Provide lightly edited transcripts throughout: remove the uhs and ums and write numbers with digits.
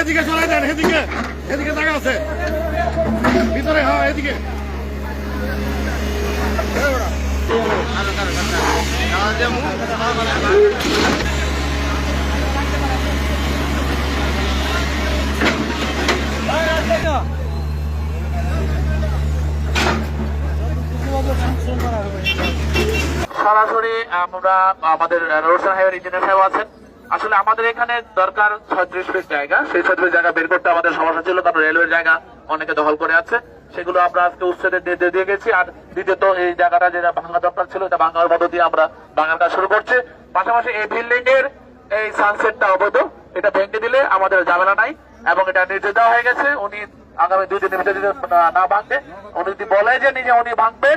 এদিকে চলে যান, এদিকে এদিকে জায়গা আছে ভিতরে। হ্যাঁ এদিকে সরাসরি আমরা আমাদের রোশন হাইওয়ে ইঞ্জিনিয়ার সাহেব আছেন। আসলে আমাদের এখানে দরকার 36 ফিট জায়গা, সেই 36 জায়গা বের করতে আমাদের সমস্যা ছিল, কারণ রেলওয়ের জায়গা অনেকে দখল করে আছে। সেগুলো আমরা আজকে উচ্ছেদের দিয়ে গেছি। আর দ্বিতীয়ত এই জায়গাটা যেটা ভাঙা দরকার ছিল, এটা ভাঙার মধ্য দিয়ে আমরা ভাঙার কাজ শুরু করছি। পাশাপাশি এই বিল্ডিং এর এই সানসেটটা অবৈধ, এটা ভেঙে দিলে আমাদের ঝামেলা নাই এবং এটা নির্দেশ দেওয়া হয়ে গেছে। উনি আগামী 2 দিনের ভিতরে না ভাঙবে, উনি যদি বলে যে নিজে উনি ভাঙবে,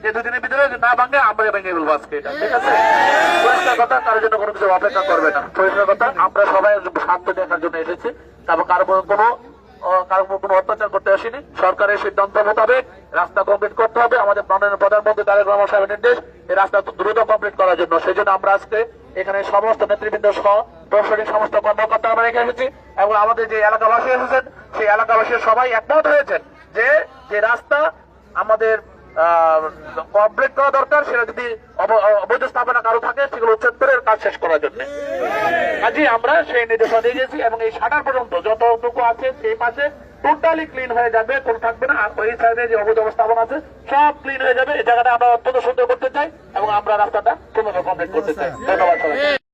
যে 2 দিনের ভিতরে না ভাঙবে আমরা ভেঙে ফেলবো আজকে, এটা ঠিক আছে? পরিষ্কার কথা, কারোর জন্য কোনো কিছু অপেক্ষা করবে না। পরিষ্কার কথা, আমরা সবাই স্বার্থ দেখার জন্য এসেছি, তারপর কারো কোনো অত্যাচার করতে আসেনি। সরকারের সিদ্ধান্ত মোতাবেক রাস্তা কমপ্লিট করতে হবে। আমাদের মাননীয় প্রধানমন্ত্রী তারেক রহমান সাহেবের নির্দেশ এই রাস্তা দ্রুত কমপ্লিট করার জন্য। সেই জন্য আমরা আজকে এখানে সমস্ত নেতৃবৃন্দ সহ প্রশাসনিক সমস্ত কর্মকর্তা আমরা রেখে এসেছি এবং আমাদের যে এলাকাবাসী এসেছেন সেই এলাকাবাসীর সবাই একমত হয়েছেন যে রাস্তা আমাদের কমপ্লিট করা দরকার। সেটা যদি অবৈধ স্থাপনা কারো থাকে সেগুলো উচ্ছেদ করে কাজ শেষ করার জন্য কাজে আমরা সেই নির্দেশনা দিয়ে গেছি এবং এই শাটার পর্যন্ত যতটুকু আছে সেই পাশে টোটালি ক্লিন হয়ে যাবে, কোনো থাকবে না। আর ওই সাইডে যে অবৈধ স্থাপনা আছে সব ক্লিন হয়ে যাবে। এই জায়গাটা আমরা অত্যন্ত সুন্দর করতে চাই এবং আমরা রাস্তাটা পুনরায় কমপ্লিট করতে চাই। ধন্যবাদ।